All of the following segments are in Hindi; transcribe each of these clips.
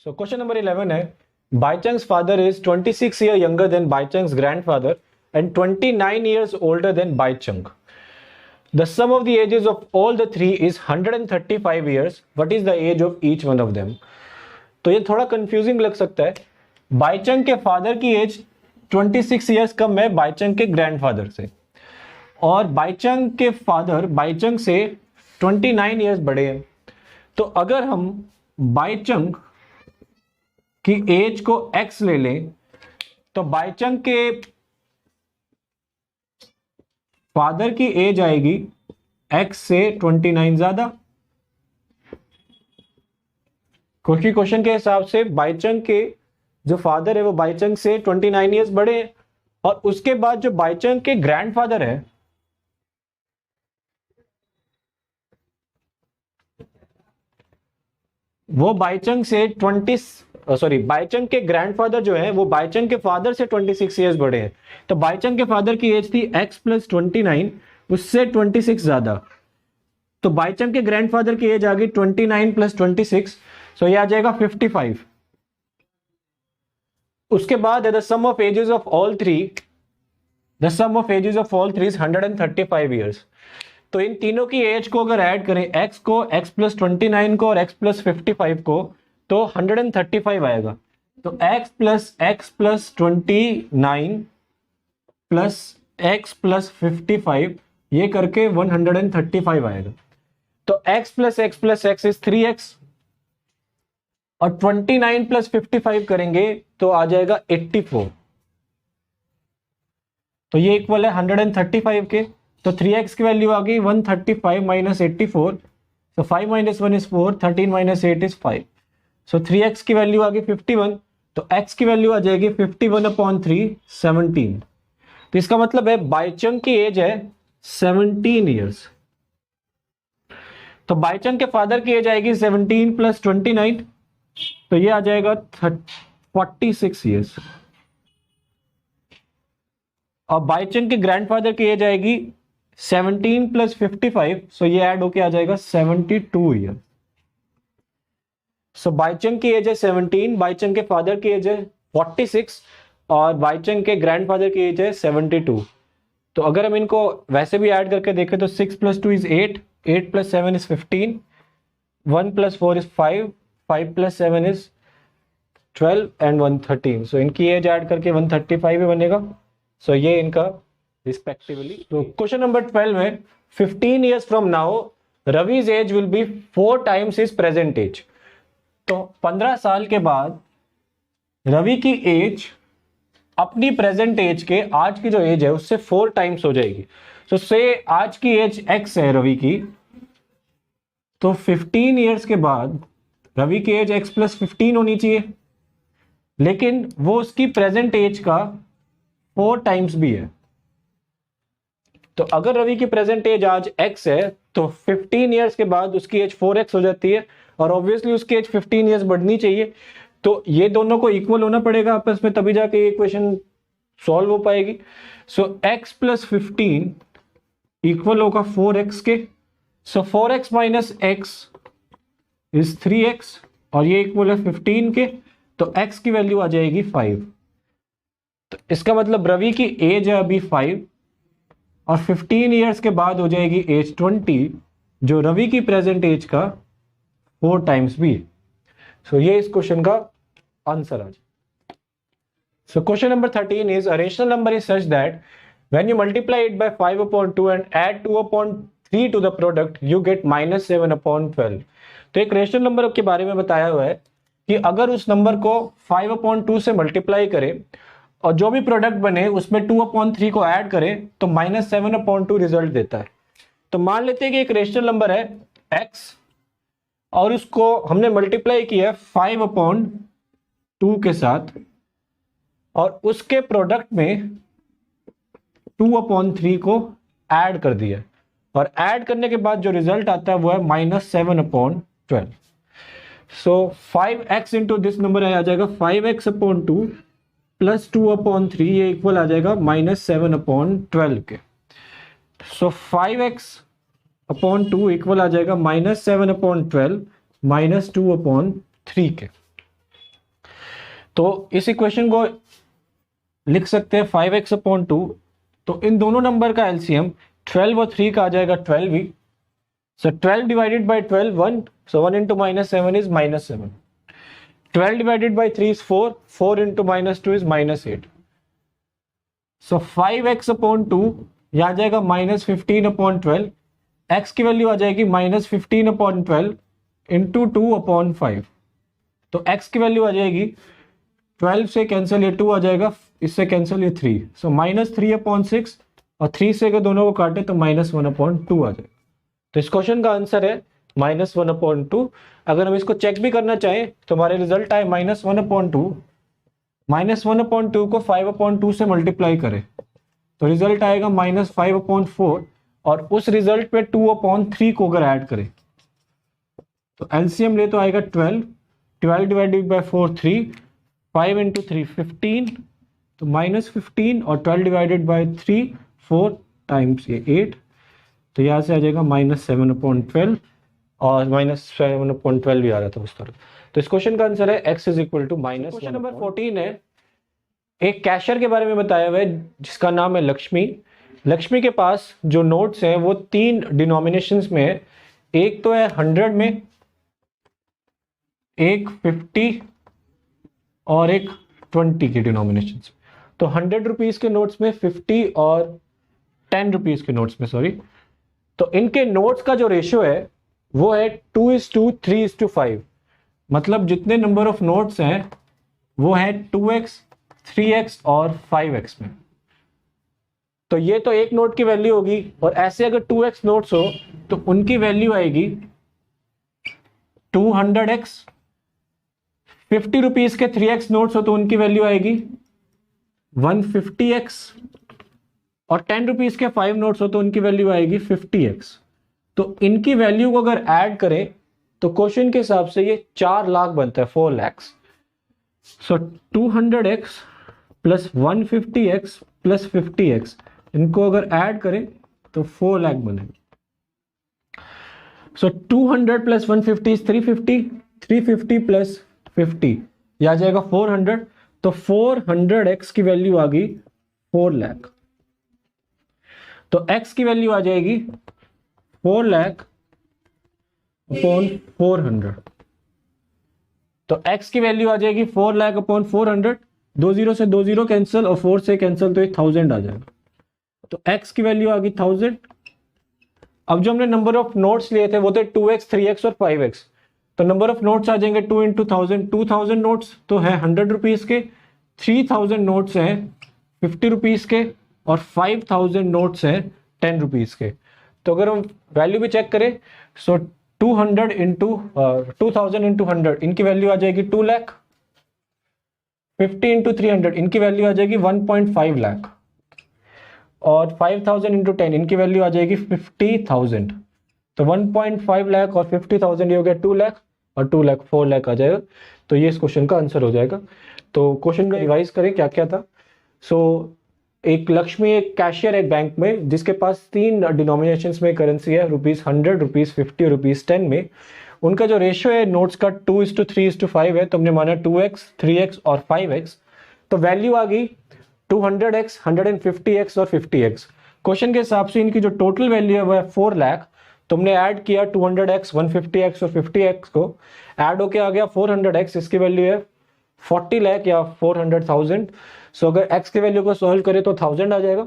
So question number 11 है Baichung's father is 26 years younger than Baichung's grandfather and 29 years older than Baichung. The sum of the ages of all the three is 135 years. What is the age of each one of them? तो ये थोड़ा कंफ्यूजिंग लग सकता है. बाइचंग के फादर की एज 26 इयर्स कम है बाइचंग के ग्रैंडफादर से, और बाइचंग के फादर बाइचंग से 29 इयर्स बड़े हैं. तो अगर हम बाइचंग की एज को x ले लें तो बाइचंग के फादर की एज आएगी x से 29 ज्यादा, क्योंकि क्वेश्चन के हिसाब से बाइचंग के जो फादर है वो बाइचंग से 29 इयर्स बड़े हैं, और उसके बाद जो बाइचंग के ग्रैंडफादर है वो बाइचंग से बाइचंग के ग्रैंडफादर जो है वो बाइचंग के फादर से 26 इयर्स बड़े हैं. तो बाइचंग के फादर की एज थी x प्लस 29, उससे 26 ज्यादा. तो बाइचंग के ग्रैंडफादर की एज आ गई 29 प्लस 26, सो ये आ जाएगा 55. उसके बाद है the sum of ages of all three is 135 years. तो इन तीनों की एज को अगर ऐड करें, x को, x प्लस 29 को और x प्लस 55 को, तो 135 आएगा. तो x plus 29 plus x plus 55 ये करके 135 आएगा. तो x plus x is 3x, और 29 प्लस 55 करेंगे तो आ जाएगा 84. तो ये इक्वल है 135 के. तो 3x की वैल्यू आ गई 135 माइनस 84. तो 5 minus 1 is 4, 13 minus 8 is 5. So 3x की वैल्यू आ गई 51. तो x की वैल्यू आ जाएगी 51/3, 17. तो इसका मतलब है बाइचंग की एज है 17 इयर्स. तो बाइचंग के फादर की एज आएगी 17 प्लस 29, तो ये आ जाएगा 46 इयर्स. और बाइचंग के ग्रैंडफादर की एज आएगी 17 प्लस 55, सो ये ऐड होके आ जाएगा 72 ईयर. सो बाइचंग की एज है 17, बाइचंग के फादर की एज है 46, और बाइचंग के ग्रैंडफादर की एज है 72. तो अगर हम इनको वैसे भी ऐड करके देखें तो 6 plus 2 is 8, 8 plus 7 is 15, 1 plus 4 is 5, 5 plus 7 is 12 and 1 13. सो इनकी एज ऐड करके 135 ही बनेगा. सो ये इनका रिस्पेक्टिवली. तो क्वेश्चन नंबर 12 में 15 इयर्स फ्रॉम नाउ रवि's age will be 4 times his present age. तो 15 साल के बाद रवि की एज अपनी प्रेजेंट एज के, आज की जो एज है उससे 4 टाइम्स हो जाएगी. तो से आज की एज x है रवि की, तो 15 इयर्स के बाद रवि की एज x प्लस 15 होनी चाहिए, लेकिन वो उसकी प्रेजेंट एज का 4 टाइम्स भी है. तो अगर रवि की प्रेजेंट एज आज x है तो 15 इयर्स के बाद उसकी एज 4x हो जाती है, और ऑब्वियसली उसकी एज 15 इयर्स बढ़नी चाहिए. तो ये दोनों को इक्वल होना पड़ेगा आपस में, तभी जाके ये इक्वेशन सॉल्व हो पाएगी. सो x प्लस 15 इक्वल होगा 4x के. सो 4x minus x is 3x, और ये इक्वल है 15 के. तो x की वैल्यू आ जाएगी 5. तो इसका मतलब रवि की एज है अभी 5, और 15 इयर्स के बाद हो जाएगी एज 20, जो रवि की प्रेजेंट एज का 4 टाइम्स भी है. सो ये इस क्वेश्चन का आंसर आ जाए. So question number 13 is a rational number is such that when you multiply it by 5/2 and add 2/3 to the product you get -7/12. तो एक रेशनल नंबर के बारे में बताया हुआ है कि अगर उस नंबर को 5/2 से मल्टीप्लाई करें और जो भी प्रोडक्ट बने उसमें 2/3 को ऐड करें तो -7/2 रिजल्ट देता है. तो मान लेते हैं कि एक रेशनल नंबर है x, और उसको हमने मल्टीप्लाई किया 5/2 के साथ, और उसके प्रोडक्ट में 2/3 को ऐड कर दिया, और ऐड करने के बाद जो रिजल्ट आता है वो है -7/12. सो 5x इंटू दिस नंबर आ जाएगा 5x/2 प्लस 2/3, ये इक्वल आ जाएगा -7/12 के. सो 5x/2 इक्वल आ जाएगा -7/12 -2/3 के. तो इस इक्वेशन को लिख सकते हैं 5x/2। तो इन दोनों नंबर का एलसीएम 12 और 3 का आ जाएगा 12 ही। सो 12 divided by 12 1, so 1 into -7 is -7। 12 divided by 3 is 4, 4 into -2 is -8। So 5x/2 यह आ जाएगा -15/12। x की वैल्यू आ जाएगी -15/12 इंटू 2/5। तो x की वैल्यू आ जाएगी 12 से कैंसिल ये 2 आ जाएगा, इससे कैंसिल ये 3, सो -3/6 और 3 से अगर दोनों को काटे तो -1/2 आ जाएगा। तो इस क्वेश्चन का आंसर है -1/2। अगर हम इसको चेक भी करना चाहें तो हमारे रिजल्ट आए -1/2। -1/2 को 5/2 से मल्टीप्लाई करें तो रिजल्ट आएगा -5/4, और उस रिजल्ट पे 2/3 को अगर ऐड करें तो एलसीएम ले तो आएगा 12। 12 डिवाइडेड बाई 4 3, 5 into 3 15, तो -15, और 12 डिवाइडेड बाई 3 4 टाइम्स ये 8, तो यहाँ से आ जाएगा -7/12, और -7/12 भी आ रहा था उस तरह। तो इस क्वेश्चन का आंसर है x is equal to -1। Question number 14 है, एक कैशियर के बारे में बताया हुआ है जिसका नाम है लक्ष्मी। लक्ष्मी के पास जो नोट्स हैं वो 3 डिनोमिनेशंस में है। एक तो है 100 में, एक 50 और एक 20 की डिनोमिनेशंस। तो 100 रुपीज के नोट्स में, 50 और 10 रुपीज के नोट्स में, सॉरी, तो इनके नोट्स का जो रेशियो है वो है 2:3:5। मतलब जितने नंबर ऑफ नोट्स हैं वो है 2x, 3x और 5x में। तो ये तो एक नोट की वैल्यू होगी, और ऐसे अगर 2x नोट्स हो तो उनकी वैल्यू आएगी 200x। 50 रुपीज के 3x नोट्स हो तो उनकी वैल्यू आएगी 150x, और 10 रुपीज के 5 नोट्स हो तो उनकी वैल्यू आएगी 50x। तो इनकी वैल्यू को अगर ऐड करें तो क्वेश्चन के हिसाब से ये 4 लाख बनता है, 4 लाख। सो 200x plus 150x plus 50x, इनको अगर ऐड करें तो 4 लाख बनेगा। सो 200 प्लस 150 इज 350, 350 प्लस 50 यह आ जाएगा 400। तो 400x की वैल्यू आ गई 4 लाख। तो x की वैल्यू आ जाएगी 4 लाख अपॉन 400। तो x की वैल्यू आ जाएगी 4 लाख अपॉन 400। 2 0 से 2 0 कैंसिल और 4 से कैंसिल, तो ये 1000 आ जाएगा। तो x की वैल्यू आ गई 1000। अब जो हमने नंबर ऑफ नोट्स लिए थे वो थे 2x, 3x और 5x। तो नंबर ऑफ नोट्स आ जाएंगे 2 into 1000। 2000 नोट्स तो है 100 रुपीज के, 3000 नोट्स हैं 50 रुपीज के, और 5000 नोट्स हैं 10 रुपीज के। तो अगर हम वैल्यू भी चेक करें सो 200 into 2000 into 100 इनकी वैल्यू आ जाएगी 2 लाख। 50 into 300 इनकी वैल्यू आ जाएगी 1.5 लाख, और 5000 into 10 इनकी वैल्यू आ जाएगी 50,000। तो 1.5 लाख और 50,000 ये हो गया 2 लाख, और 2 लाख 4 लाख आ जाएगा। तो ये इस क्वेश्चन का आंसर हो जाएगा। तो क्वेश्चन का रिवाइज करें क्या क्या था। सो एक लक्ष्मी, एक कैशियर एक बैंक में, जिसके पास 3 डिनोमिनेशंस में करेंसी है, ₹100, ₹50 और ₹10 में। उनका जो रेशियो है नोट्स का 2:3:5 है, तो हमने माना 2x, 3x और 5x। तो वैल्यू आ गई 200x, 150x और 50x। क्वेश्चन के हिसाब से इनकी जो टोटल वैल्यू है वो है 4 लाख। तो हमने ऐड किया 200x, 150x और 50x को, ऐड होके आ गया 400x, इसकी वैल्यू है 40 लाख या 400,000। सो अगर x की वैल्यू को सॉल्व करें तो 1000 आ जाएगा।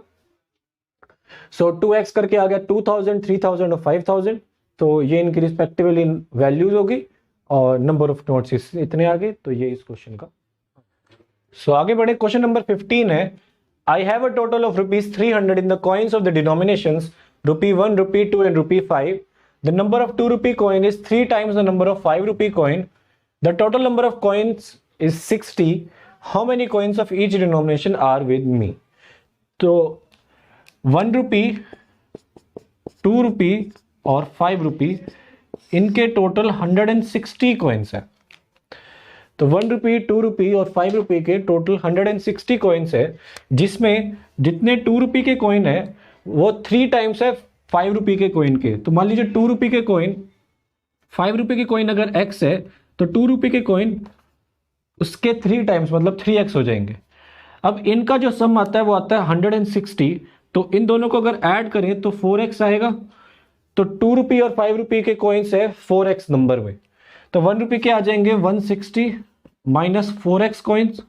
सो 2x करके आ गया 2000, 3000 और 5000। तो ये इनकी रिस्पेक्टिवली वैल्यूज होगी, और नंबर ऑफ नोट्स इतने आ गए। तो ये इस क्वेश्चन का। सो आगे बढ़े, क्वेश्चन नंबर 15 है, I have a total of ₹300 in the coins of the denominations ₹1, ₹2 and ₹5. The number of 2 rupee coin is 3 times the number of 5 rupee coin. The total number of coins is 60. How many coins of each denomination are with me? तो 1 rupee, 2 rupee और 5 rupee इनके टोटल 160 कॉइन्स है। तो 1 रुपी, 2 रुपी और 5 रुपी के टोटल 160 कॉइन्स है, जिसमें जितने 2 रुपी के कॉइन है वो 3 टाइम्स है 5 रुपी के कॉइन के। तो मान लीजिए 2 रुपी के कॉइन, 5 रुपए के कॉइन अगर x है तो 2 रुपए के कॉइन उसके 3 टाइम्स मतलब 3x हो जाएंगे। अब इनका जो सम आता है वो आता है 160, तो इन दोनों को अगर ऐड करें तो 4x आएगा। तो 2 रुपये और 5 रुपये के कॉइन्स है 4x नंबर में, तो 1 रुपये के आ जाएंगे 160 माइनस 4x कॉइन्स।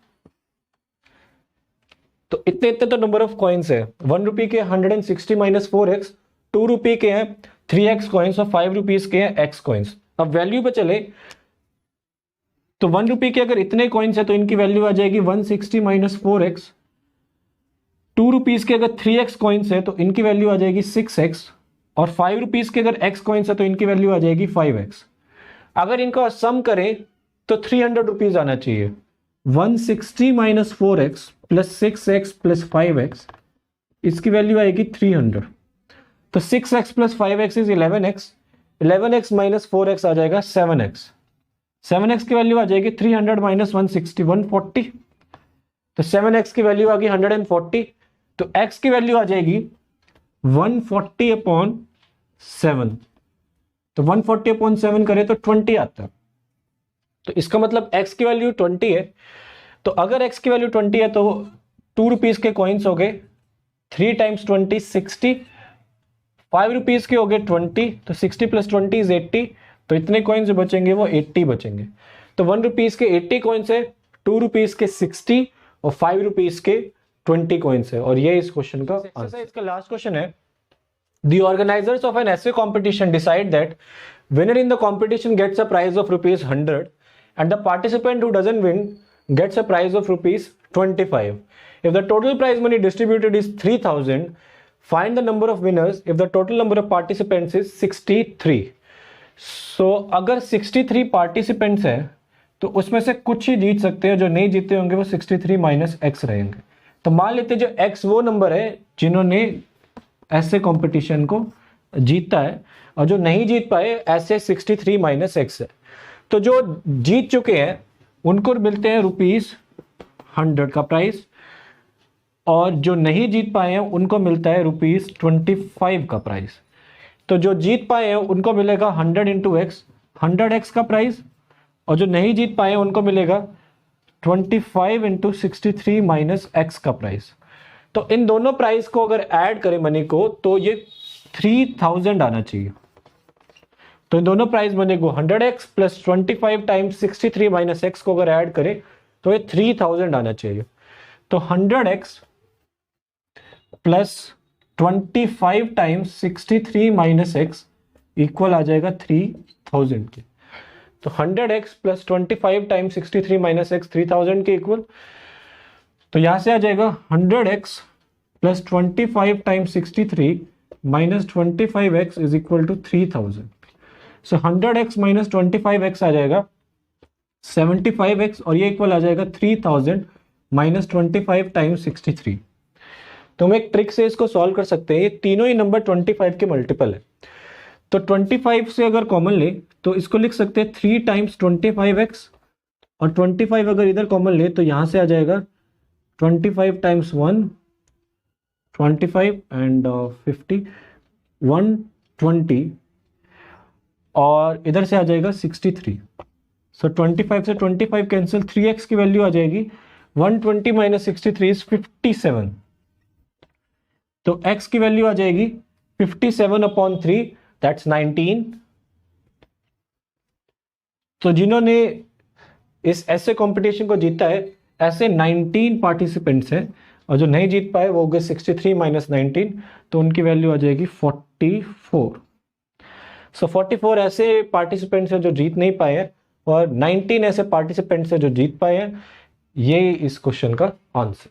तो इतने इतने तो नंबर ऑफ कॉइन्स है। 1 रुपये के 160 माइनस 4x, 2 रुपये के हैं 3x कॉइन्स और 5 रुपीज के हैं x कॉइन्स। अब वैल्यू पे चले तो 1 रुपये के अगर इतने कॉइन्स है तो इनकी वैल्यू आ जाएगी 160 माइनस 4x। 2 रुपीज के अगर 3x कॉइन्स है तो इनकी वैल्यू आ जाएगी 6x, और 5 रुपीज के अगर x कॉइन्स है तो इनकी वैल्यू आ जाएगी 5x। अगर इनका सम करें तो 300 रुपीज आना चाहिए। 160 minus 4x plus 6x plus 5x, इसकी वैल्यू आएगी 300। तो 6x plus 5x is 11x, 11x minus 4x आ जाएगा 7x। 7x की वैल्यू आ जाएगी 300 माइनस 160 140, तो 7x की वैल्यू आ गई 140। तो x की वैल्यू आ जाएगी 140 अपॉन 7, तो 140 अपॉन 7 करें तो 20 आता है। तो इसका मतलब x की वैल्यू 20 है। तो अगर x की वैल्यू 20 है तो 2 रुपीज के कॉइन्स हो गए 3 टाइम्स 20 60, 5 रुपीज के हो गए 20, तो 60 प्लस 20 इज 80, तो इतने कॉइन्स जो बचेंगे वो 80 बचेंगे। तो 1 रुपीज के 80 कॉइन्स है, 2 रुपीज के 60 और 5 रुपीज के 20 कॉइन्स है। और ये इस क्वेश्चन का आंसर। इसका लास्ट क्वेश्चन है, The organizers of an essay competition decide that winner in the competition gets a prize of rupees 100 and the participant who doesn't win gets a prize of rupees 25. If the total prize money distributed is 3000, find the number of winners if the total number of participants is 63. So अगर 63 participants है तो उसमें से कुछ ही जीत सकते हैं, जो नहीं जीते होंगे वो 63 माइनस x रहेंगे। तो मान लेते जो x वो नंबर है जिन्होंने ऐसे कंपटीशन को जीता है, और जो नहीं जीत पाए ऐसे 63 माइनस x है। तो जो जीत चुके हैं उनको मिलते हैं रुपीस 100 का प्राइस, और जो नहीं जीत पाए हैं उनको मिलता है रुपीस 25 का प्राइस। तो जो जीत पाए हैं उनको मिलेगा 100 इंटू एक्स 100x का प्राइस, और जो नहीं जीत पाए हैं उनको मिलेगा 25 इंटू 63 माइनस x का प्राइस। तो इन दोनों प्राइस को अगर ऐड करें मनी को तो ये 3000 आना चाहिए। तो इन दोनों प्राइस मनी को 100x plus 25 times 63 minus x को अगर ऐड करें तो ये 3000 आना चाहिए। तो 100x plus 25 times 63 minus x equal आ जाएगा 3000 के। तो 100x plus 25 times 63 minus x 3000 के इक्वल। तो यहां से आ जाएगा 100x plus 25 times 63 minus 25x is equal to 3000। So 100x minus 25x आ जाएगा 75x, और ये इक्वल आ जाएगा 3000 माइनस 25 टाइम्स 63। तो हम एक ट्रिक से इसको सॉल्व कर सकते हैं। ये तीनों ही नंबर 25 के मल्टीपल है, तो 25 से अगर कॉमन ले तो इसको लिख सकते हैं 3 टाइम्स 25x, और 25 अगर इधर कॉमन ले तो यहां से आ जाएगा 25 टाइम्स 1 25 एंड 50 120, और इधर से आ जाएगा 63। सो 25 से 25 कैंसिल, 3x की वैल्यू आ जाएगी 120 माइनस 63 इज 57। तो x की वैल्यू आ जाएगी 57 अपॉन 3 दैट्स 19। तो जिन्होंने इस ऐसे कंपटीशन को जीता है ऐसे 19 पार्टिसिपेंट्स हैं, और जो नहीं जीत पाए वो हो गए 63 माइनस 19, तो उनकी वैल्यू आ जाएगी 44। सो 44 ऐसे पार्टिसिपेंट्स हैं जो जीत नहीं पाए हैं, और 19 ऐसे पार्टिसिपेंट्स हैं जो जीत पाए हैं। ये इस क्वेश्चन का आंसर।